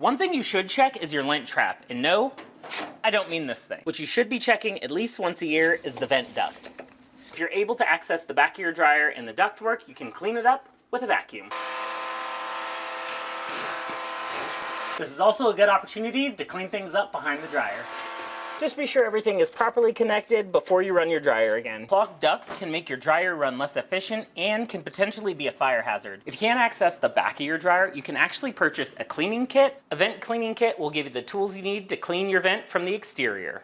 One thing you should check is your lint trap. And no, I don't mean this thing. What you should be checking at least once a year is the vent duct. If you're able to access the back of your dryer and the ductwork, you can clean it up with a vacuum. This is also a good opportunity to clean things up behind the dryer. Just be sure everything is properly connected before you run your dryer again. Clogged ducts can make your dryer run less efficient and can potentially be a fire hazard. If you can't access the back of your dryer, you can actually purchase a cleaning kit. A vent cleaning kit will give you the tools you need to clean your vent from the exterior.